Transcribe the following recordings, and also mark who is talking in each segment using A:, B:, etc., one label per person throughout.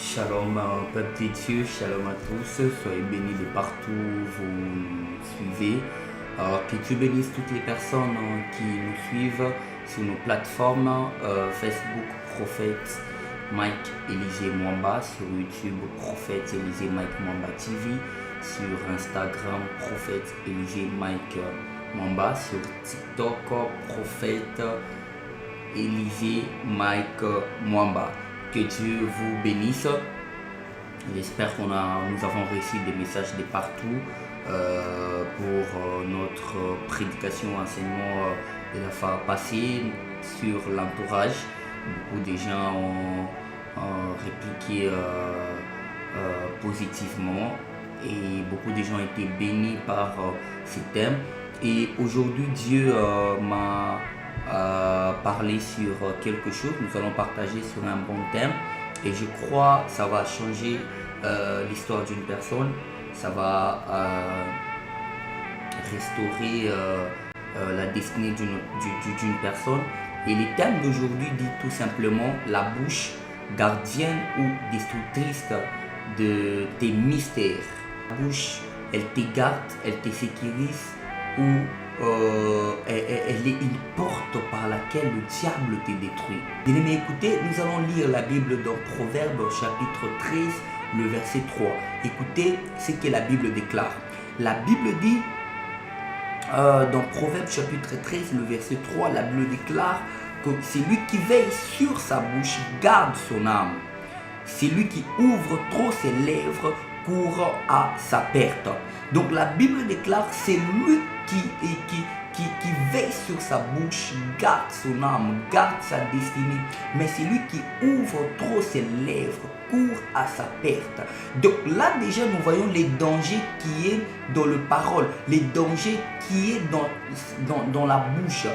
A: Shalom, peuple de Dieu, shalom à tous, soyez bénis de partout où vous nous suivez. Que Dieu bénisse toutes les personnes qui nous suivent sur nos plateformes Facebook, Prophète Mike Élisée Mwamba, sur YouTube, Prophète Élisée Mike Mwamba TV, sur Instagram, Prophète Élisée Mike Mwamba, sur TikTok, Prophète Élisée Mike Mwamba. Que Dieu vous bénisse. J'espère que nous avons reçu des messages de partout pour notre prédication, enseignement de la fois passée sur l'entourage. Beaucoup de gens ont répliqué positivement et beaucoup de gens ont été bénis par ces thèmes. Et aujourd'hui, Dieu m'a parler sur quelque chose. Nous allons partager sur un bon thème et je crois que ça va changer l'histoire d'une personne, ça va restaurer la destinée d'une personne. Et le thème d'aujourd'hui dit tout simplement la bouche gardienne ou destructrice de tes mystères. La bouche, elle te garde, elle te sécurise ou elle est une porte par laquelle le diable te détruit. Bien-aimés, écoutez, nous allons lire la Bible dans Proverbes chapitre 13, le verset 3. Écoutez ce que la Bible déclare. La Bible dit, dans Proverbes chapitre 13, le verset 3, la Bible déclare que celui qui veille sur sa bouche garde son âme. Celui qui ouvre trop ses lèvres court à sa perte. Donc la Bible déclare, c'est lui qui veille sur sa bouche, garde son âme, garde sa destinée. Mais celui qui ouvre trop ses lèvres court à sa perte. Donc là déjà nous voyons les dangers qui est dans le parole, les dangers qui est dans la bouche.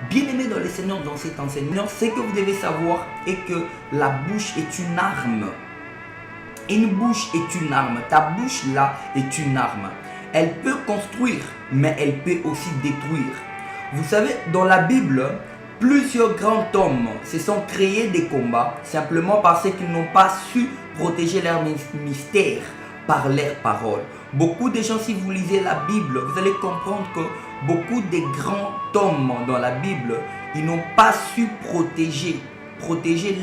A: Bien aimé dans le Seigneur, dans cet enseignement, ce que vous devez savoir est que la bouche est une arme. Une bouche est une arme. Ta bouche là est une arme. Elle peut construire, mais elle peut aussi détruire. Vous savez, dans la Bible, plusieurs grands hommes se sont créés des combats simplement parce qu'ils n'ont pas su protéger leur mystère par leurs paroles. Beaucoup de gens, si vous lisez la Bible, vous allez comprendre que beaucoup de grands hommes dans la Bible, ils n'ont pas su protéger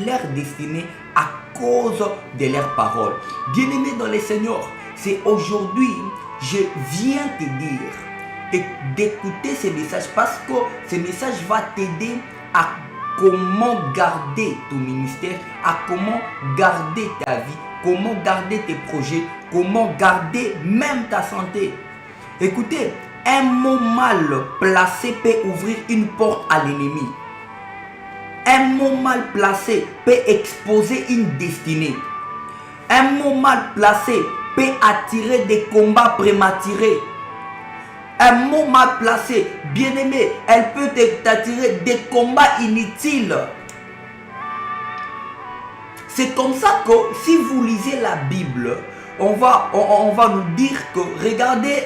A: leur destinée à cause de leurs paroles. Bien-aimés dans le Seigneur, c'est aujourd'hui, je viens te dire d'écouter ces messages parce que ces messages vont t'aider à comment garder ton ministère, à comment garder ta vie, comment garder tes projets, comment garder même ta santé. Écoutez, un mot mal placé peut ouvrir une porte à l'ennemi. Un mot mal placé peut exposer une destinée. Un mot mal placé peut attirer des combats prématurés. Un mot mal placé, bien aimé, elle peut t'attirer des combats inutiles. C'est comme ça que si vous lisez la Bible, on va nous dire que regardez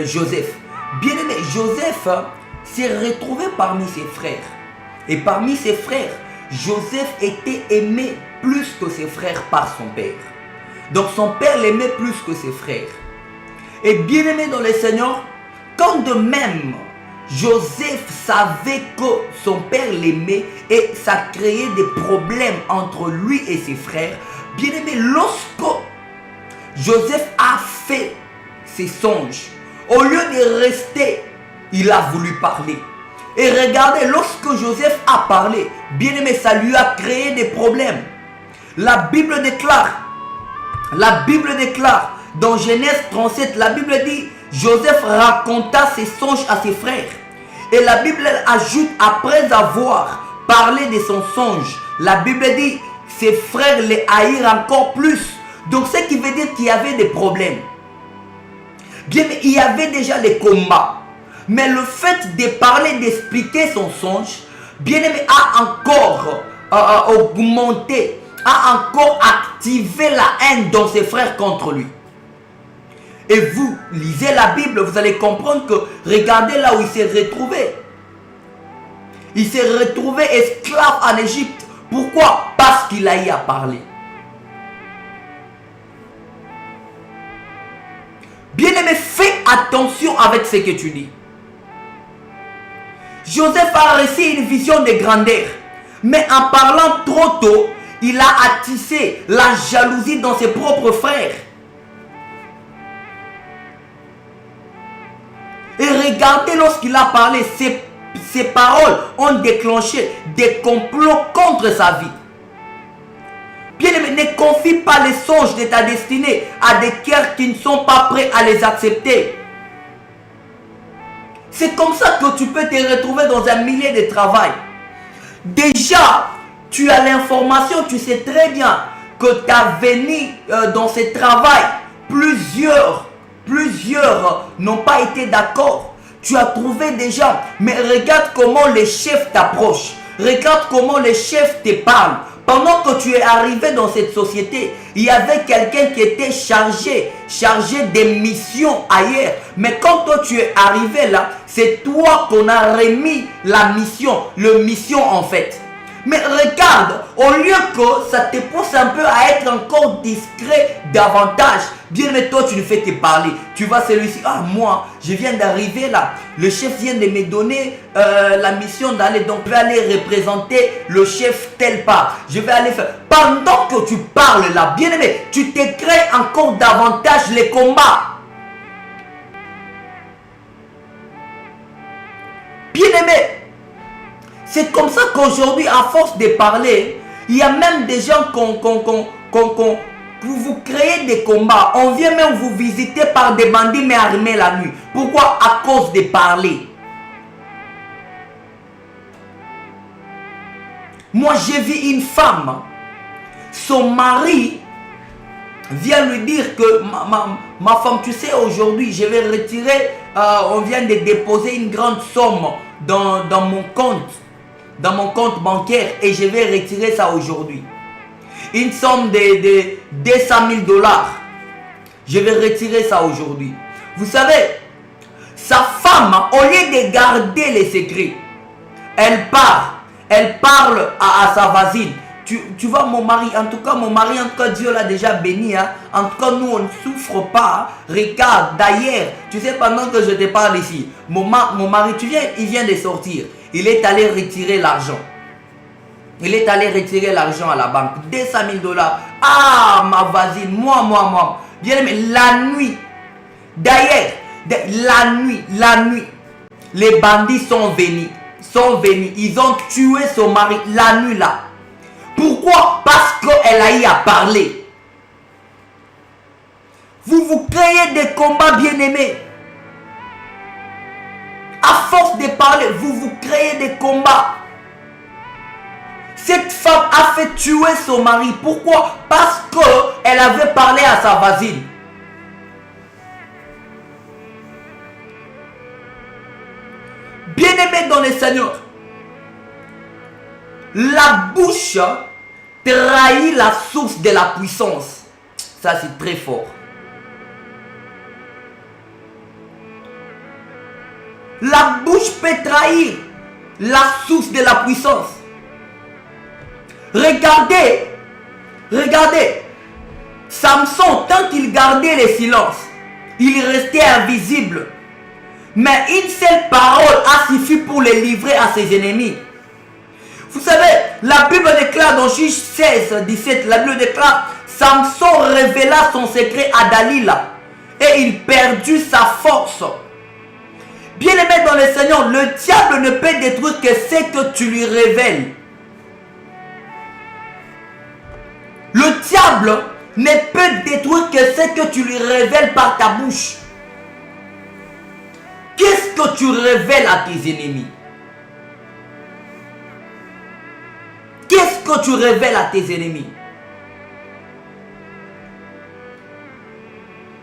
A: Joseph. Bien aimé, Joseph s'est retrouvé parmi ses frères. Et parmi ses frères, Joseph était aimé plus que ses frères par son père. Donc son père l'aimait plus que ses frères. Et bien aimé dans le Seigneur, quand de même Joseph savait que son père l'aimait et ça créait des problèmes entre lui et ses frères, bien aimé, lorsque Joseph a fait ses songes, au lieu de rester, il a voulu parler. Et regardez, lorsque Joseph a parlé, bien aimé, ça lui a créé des problèmes. La Bible déclare dans Genèse 37, la Bible dit, Joseph raconta ses songes à ses frères. Et la Bible ajoute, après avoir parlé de son songe, la Bible dit, ses frères les haïrent encore plus. Donc ce qui veut dire qu'il y avait des problèmes. Bien, mais il y avait déjà des combats. Mais le fait de parler, d'expliquer son songe, bien aimé, a encore augmenté, a encore activé la haine dans ses frères contre lui. Et vous lisez la Bible, vous allez comprendre que regardez là où il s'est retrouvé. Il s'est retrouvé esclave en Égypte Pourquoi? Parce qu'il a eu à parler. Bien-aimé, fais attention avec ce que tu dis. Joseph a reçu une vision de grandeur. Mais en parlant trop tôt, il a attissé la jalousie dans ses propres frères. Et regardez, lorsqu'il a parlé, ses paroles ont déclenché des complots contre sa vie. Bien-aimé, ne confie pas les songes de ta destinée à des cœurs qui ne sont pas prêts à les accepter. C'est comme ça que tu peux te retrouver dans un milieu de travail. Déjà, tu as l'information, tu sais très bien que tu as venu dans ce travail. Plusieurs n'ont pas été d'accord. Tu as trouvé des gens, mais regarde comment les chefs t'approchent. Regarde comment les chefs te parlent. Pendant que tu es arrivé dans cette société, il y avait quelqu'un qui était chargé des missions ailleurs. Mais quand toi tu es arrivé là, c'est toi qu'on a remis la mission, le mission en fait. Mais regarde, au lieu que ça te pousse un peu à être encore discret davantage, bien mais toi tu ne fais que parler. Tu vas celui-ci, ah moi, je viens d'arriver là. Le chef vient de me donner la mission d'aller, donc je vais aller représenter le chef tel part. Je vais aller faire. Pendant que tu parles là, bien aimé, tu te crées encore davantage les combats. Bien aimé. C'est comme ça qu'aujourd'hui, à force de parler, il y a même des gens vous créez des combats. On vient même vous visiter par des bandits mais armés la nuit. Pourquoi? À cause de parler. Moi, j'ai vu une femme. Son mari vient lui dire que ma femme, tu sais, aujourd'hui, je vais retirer, on vient de déposer une grande somme dans mon compte bancaire et je vais retirer ça aujourd'hui. Une somme de 200 000 $. Je vais retirer ça aujourd'hui. Vous savez, sa femme, au lieu de garder les secrets, elle parle à sa voisine. Tu vois mon mari, en tout cas Dieu l'a déjà béni. Hein. En tout cas, nous on ne souffre pas. Regarde, d'ailleurs, tu sais, pendant que je te parle ici, mon mari, il vient de sortir. Il est allé retirer l'argent. Il est allé retirer l'argent à la banque. 200 000 $. Ah, ma voisine, moi. Bien aimé, la nuit. D'ailleurs, la nuit, les bandits sont venus. Ils ont tué son mari la nuit là. Pourquoi? Parce qu'elle a eu à parler. Vous créez des combats, bien aimés. À force de parler, vous créez des combats. Cette femme a fait tuer son mari. Pourquoi? Parce qu'elle avait parlé à sa voisine. Bien-aimé dans le Seigneur, la bouche trahit la source de la puissance. Ça, c'est très fort. La bouche peut trahir la source de la puissance. Regardez. Samson, tant qu'il gardait le silence, il restait invisible. Mais une seule parole a suffi pour le livrer à ses ennemis. Vous savez, la Bible déclare dans Juge 16, 17, la Bible déclare, Samson révéla son secret à Dalila et il perdut sa force. Bien-aimé dans le Seigneur, le diable ne peut détruire que ce que tu lui révèles. Le diable ne peut détruire que ce que tu lui révèles par ta bouche. Qu'est-ce que tu révèles à tes ennemis? Qu'est-ce que tu révèles à tes ennemis?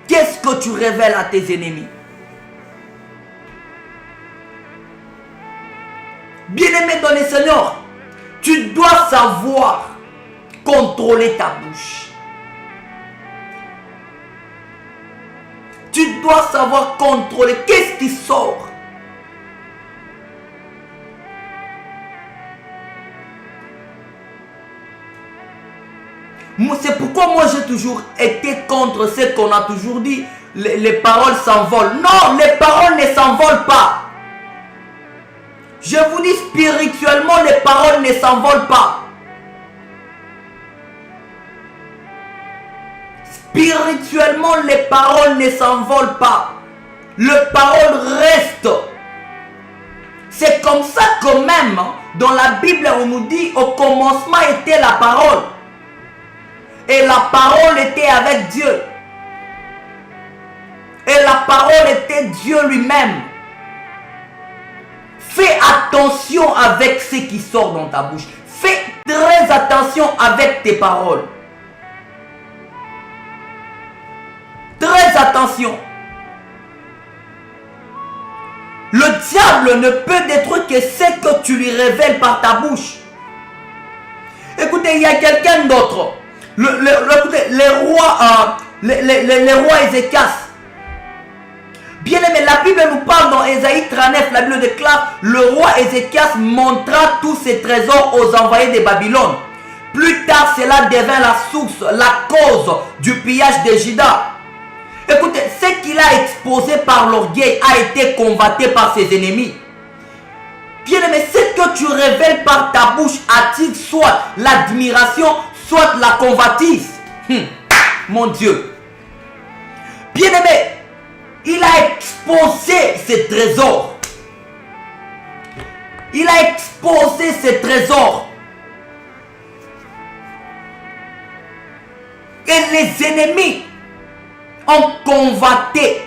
A: Qu'est-ce que tu révèles à tes ennemis? Bien-aimé dans le Seigneur, tu dois savoir contrôler ta bouche. Tu dois savoir contrôler. Qu'est-ce qui sort? C'est pourquoi moi j'ai toujours été contre ce qu'on a toujours dit. Les paroles s'envolent. Non, les paroles ne s'envolent pas. Je vous dis spirituellement, les paroles ne s'envolent pas. Spirituellement, les paroles ne s'envolent pas. Les paroles restent. C'est comme ça que même dans la Bible on nous dit au commencement était la parole. Et la parole était avec Dieu. Et la parole était Dieu lui-même. Fais attention avec ce qui sort dans ta bouche. Fais très attention avec tes paroles. Très attention. Le diable ne peut détruire que ce que tu lui révèles par ta bouche. Écoutez, il y a quelqu'un d'autre. Les rois Ézéchias. Bien aimé, la Bible nous parle dans Ésaïe 39, la Bible déclare, le roi Ézéchias montra tous ses trésors aux envoyés de Babylone. Plus tard, cela devint la source, la cause du pillage de Juda. Écoutez, ce qu'il a exposé par l'orgueil a été combattu par ses ennemis. Bien aimé, ce que tu révèles par ta bouche attire soit l'admiration, soit la convoitise. Mon Dieu. Bien aimé, il a exposé ses trésors. Il a exposé ses trésors. Et les ennemis ont convoité.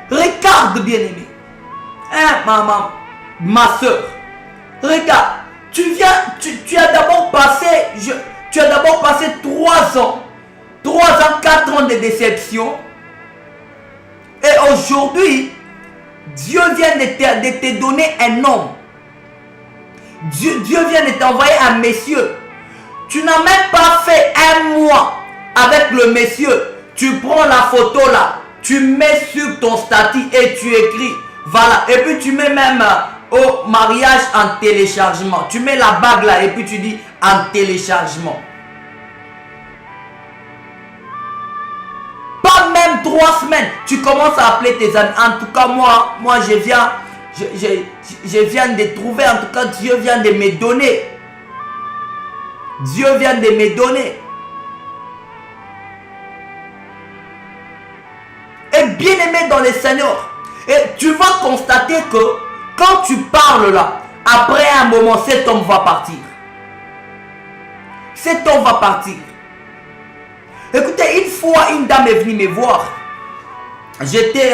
A: Regarde, bien-aimé. Hein, maman, ma soeur. Regarde, tu as d'abord passé, 3 ans. 4 ans de déception. Et aujourd'hui, Dieu vient de te donner un homme. Dieu vient de t'envoyer un monsieur. Tu n'as même pas fait 1 mois avec le monsieur. Tu prends la photo là. Tu mets sur ton statut et tu écris. Voilà. Et puis tu mets même au mariage en téléchargement. Tu mets la bague là et puis tu dis en téléchargement. Pas même 3 semaines, tu commences à appeler tes amis. En tout cas, moi je viens de trouver, en tout cas, Dieu vient de me donner. Dieu vient de me donner. Et bien aimé dans le Seigneur. Et tu vas constater que quand tu parles là, après un moment, cet homme va partir. Cet homme va partir. Écoutez, une fois, une dame est venue me voir. J'étais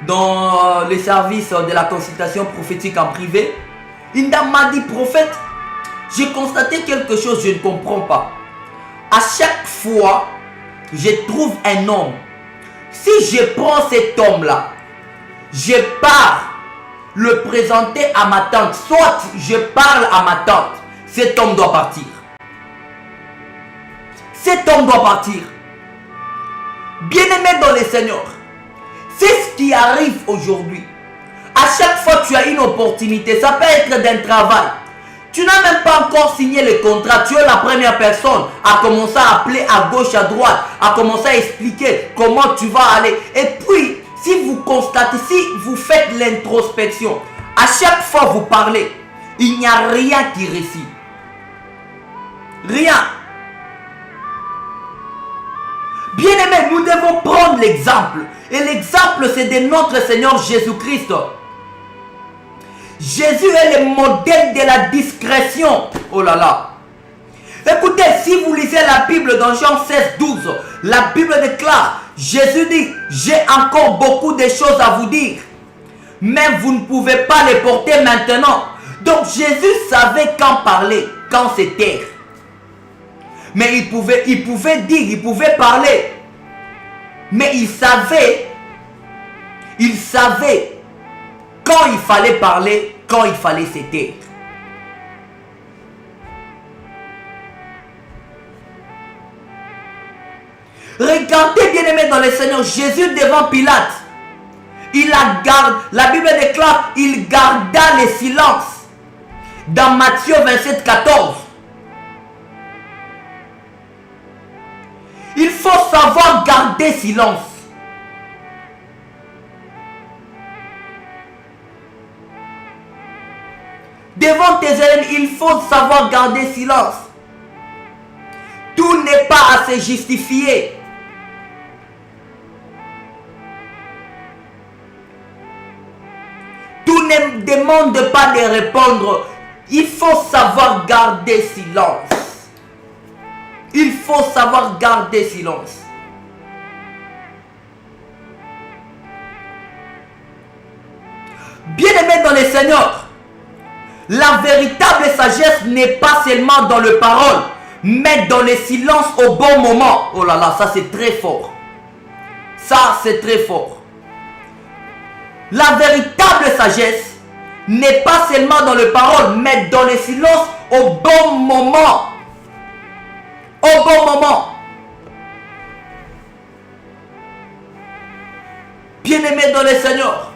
A: dans les services de la consultation prophétique en privé. Une dame m'a dit, prophète, j'ai constaté quelque chose, je ne comprends pas. À chaque fois, je trouve un homme. Si je prends cet homme-là, je pars le présenter à ma tante. Soit je parle à ma tante, cet homme doit partir. Cet homme doit partir. Bien-aimé dans le Seigneur, c'est ce qui arrive aujourd'hui. À chaque fois que tu as une opportunité, ça peut être d'un travail. Tu n'as même pas encore signé le contrat. Tu es la première personne à commencer à appeler à gauche, à droite, à commencer à expliquer comment tu vas aller. Et puis, si vous constatez, si vous faites l'introspection, à chaque fois que vous parlez, il n'y a rien qui réussit. Rien. Bien aimé, nous devons prendre l'exemple. Et l'exemple, c'est de notre Seigneur Jésus-Christ. Jésus est le modèle de la discrétion. Oh là là. Écoutez, si vous lisez la Bible dans Jean 16, 12, la Bible déclare, Jésus dit, j'ai encore beaucoup de choses à vous dire, mais vous ne pouvez pas les porter maintenant. Donc Jésus savait quand parler, quand se taire. Mais il pouvait dire, il pouvait parler. Mais il savait quand il fallait parler, quand il fallait se taire. Regardez bien aimé dans le Seigneur, Jésus devant Pilate, la Bible déclare, il garda le silence. Dans Matthieu 27, 14. Il faut savoir garder silence. Devant tes ennemis, il faut savoir garder silence. Tout n'est pas à se justifier. Tout ne demande pas de répondre. Il faut savoir garder silence. Il faut savoir garder silence. Bien-aimés dans le Seigneur, la véritable sagesse n'est pas seulement dans le parole, mais dans le silence au bon moment. Oh là là, ça c'est très fort. Ça c'est très fort. La véritable sagesse n'est pas seulement dans le parole, mais dans le silence au bon moment. Au bon moment. Bien-aimés dans le Seigneur,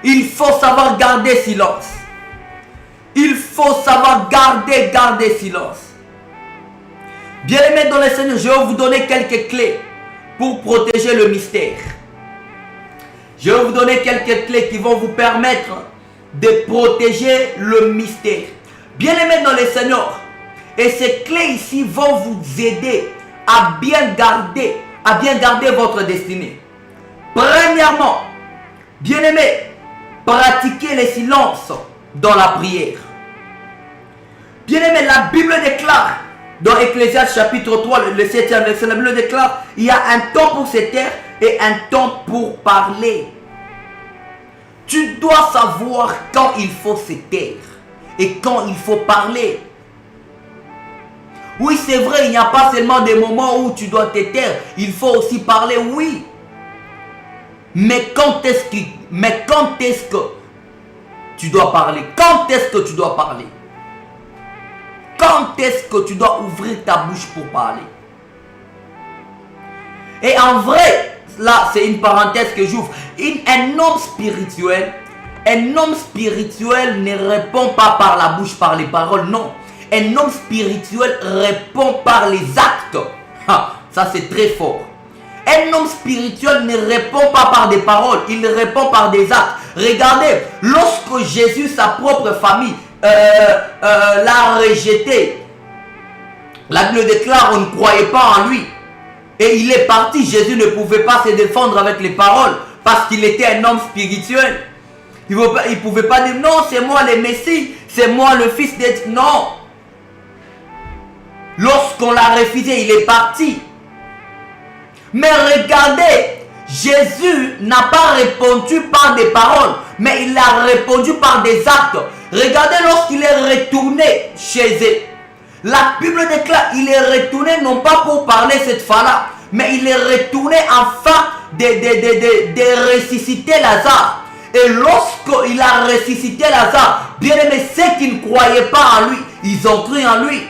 A: il faut savoir garder silence. Il faut savoir garder silence. Bien-aimés dans le Seigneur, je vais vous donner quelques clés pour protéger le mystère. Je vais vous donner quelques clés qui vont vous permettre de protéger le mystère. Bien-aimés dans le Seigneur, et ces clés ici vont vous aider à bien garder votre destinée. Premièrement, bien-aimés, pratiquez le silence dans la prière. Bien-aimés, la Bible déclare dans Ecclésiaste chapitre 3, le 7e verset, la Bible déclare, il y a un temps pour se taire et un temps pour parler. Tu dois savoir quand il faut se taire et quand il faut parler. Oui, c'est vrai, il n'y a pas seulement des moments où tu dois te taire, il faut aussi parler, oui. Mais quand est-ce que tu dois parler? Quand est-ce que tu dois parler? Quand est-ce que tu dois ouvrir ta bouche pour parler? Et en vrai, là c'est une parenthèse que j'ouvre. Un homme spirituel ne répond pas par la bouche, par les paroles, non. Un homme spirituel répond par les actes. Ça c'est très fort. Un homme spirituel ne répond pas par des paroles, il répond par des actes. Regardez, lorsque Jésus, sa propre famille, l'a rejeté, la Bible déclare on ne croyait pas en lui. Et il est parti. Jésus ne pouvait pas se défendre avec les paroles parce qu'il était un homme spirituel. Il ne pouvait pas dire non, c'est moi le Messie, c'est moi le fils d'être. Non. Lorsqu'on l'a refusé, il est parti. Mais regardez, Jésus n'a pas répondu par des paroles, mais il a répondu par des actes. Regardez lorsqu'il est retourné chez eux. La Bible déclare, il est retourné non pas pour parler cette fois-là, mais il est retourné afin de ressusciter Lazare. Et lorsqu'il a ressuscité Lazare, bien aimé, ceux qui ne croyaient pas en lui, ils ont cru en lui.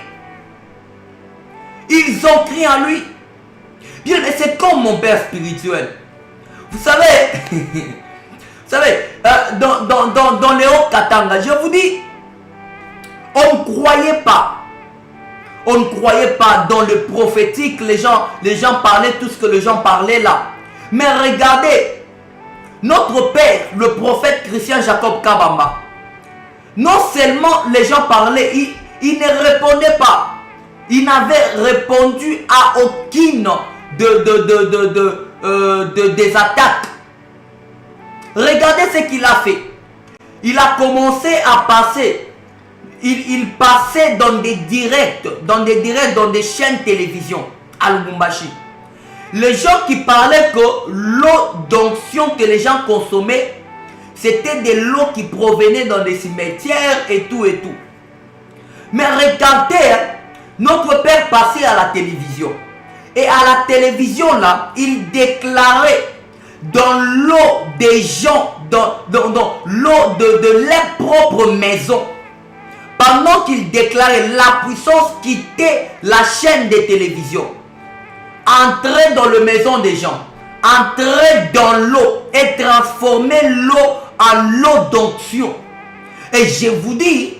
A: Ils ont cru en lui. Bien aimé, c'est comme mon père spirituel. Vous savez, dans les Hauts-Katanga, je vous dis, on ne croyait pas. On ne croyait pas dans le prophétique. Les gens parlaient tout ce que les gens parlaient là. Mais regardez, notre père, le prophète Christian Jacob Kabamba, non seulement les gens parlaient, il ne répondait pas. Il n'avait répondu à aucune des attaques. Regardez ce qu'il a fait. Il a commencé à passer. Il passait dans des directs, dans des chaînes télévision à Lubumbashi. Les gens qui parlaient que l'eau d'onction que les gens consommaient, c'était de l'eau qui provenait dans des cimetières et tout et tout. Mais regardez, notre père passait à la télévision. Et à la télévision là, il déclarait dans l'eau des gens, dans l'eau de leur propre maison. Pendant qu'il déclarait, la puissance quittait la chaîne de télévision, entrait dans la maison des gens, entrait dans l'eau et transformait l'eau en eau d'onction. Et je vous dis,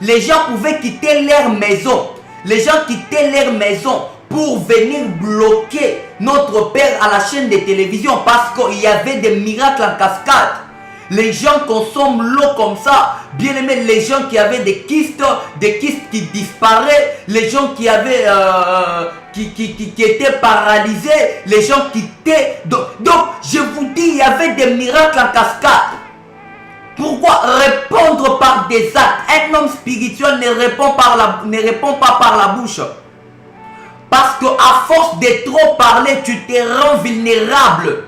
A: Les gens pouvaient quitter leur maison. Les gens quittaient leur maison pour venir bloquer notre Père à la chaîne de télévision parce qu'il y avait des miracles en cascade. Les gens consomment l'eau comme ça. Bien aimé, les gens qui avaient des kystes qui disparaissent, les gens qui avaient qui étaient paralysés, les gens qui étaient... Donc, je vous dis, il y avait des miracles en cascade. Pourquoi répondre par des actes? Un homme spirituel ne répond pas par la bouche. Parce que à force de trop parler, tu te rends vulnérable.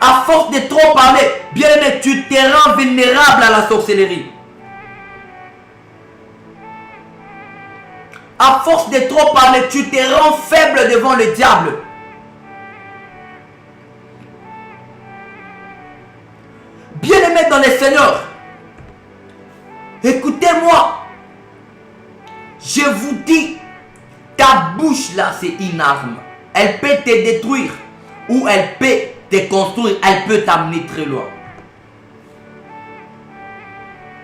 A: À force de trop parler, bien aimé, tu te rends vulnérable à la sorcellerie. À force de trop parler, tu te rends faible devant le diable. Bien-aimé dans le Seigneur, écoutez-moi. Je vous dis, ta bouche là, c'est une arme. Elle peut te détruire ou elle peut te construire. Elle peut t'amener très loin.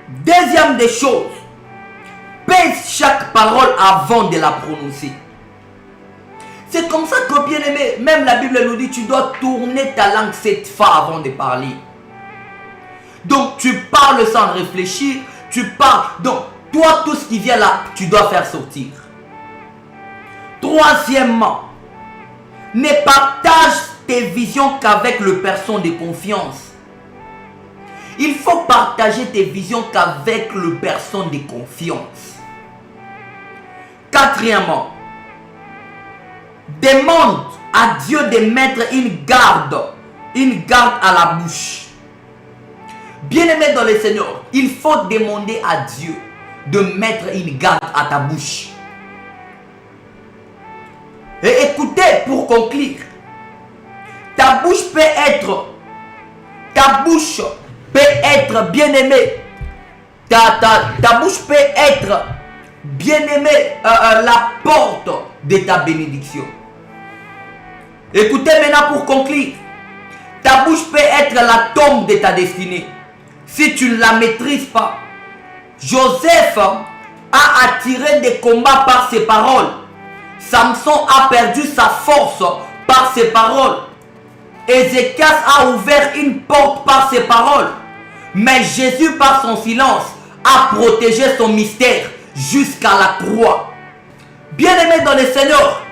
A: Deuxième des choses, pèse chaque parole avant de la prononcer. C'est comme ça que, bien aimé, même la Bible nous dit, tu dois tourner ta langue 7 fois avant de parler. Donc tu parles sans réfléchir, tu parles. Donc toi, tout ce qui vient là, tu dois faire sortir. Troisièmement, ne partage tes visions qu'avec le personne de confiance. Il faut partager tes visions qu'avec le personne de confiance. Quatrièmement, demande à Dieu de mettre une garde à la bouche. Bien-aimé dans le Seigneur, il faut demander à Dieu de mettre une garde à ta bouche. Et écoutez, pour conclure, ta bouche peut être, bien-aimé, ta bouche peut être, bien-aimé, la porte de ta bénédiction. Écoutez maintenant pour conclure, ta bouche peut être la tombe de ta destinée. Si tu ne la maîtrises pas, Joseph a attiré des combats par ses paroles. Samson a perdu sa force par ses paroles. Ézéchias a ouvert une porte par ses paroles. Mais Jésus, par son silence, a protégé son mystère jusqu'à la croix. Bien-aimé dans le Seigneur,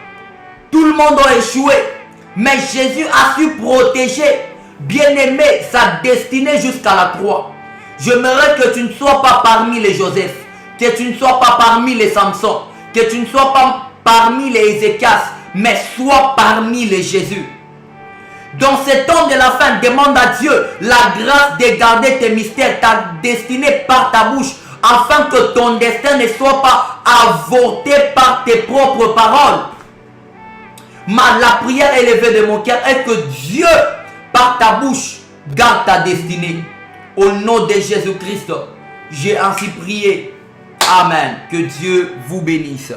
A: tout le monde a échoué. Mais Jésus a su protéger, bien-aimé, sa destinée jusqu'à la croix. J'aimerais que tu ne sois pas parmi les Joseph, que tu ne sois pas parmi les Samson, que tu ne sois pas parmi les Ézéchias, mais sois parmi les Jésus. Dans ce temps de la fin, demande à Dieu la grâce de garder tes mystères, ta destinée par ta bouche, afin que ton destin ne soit pas avorté par tes propres paroles. La prière élevée de mon cœur est que Dieu, par ta bouche, garde ta destinée. Au nom de Jésus-Christ, j'ai ainsi prié. Amen. Que Dieu vous bénisse.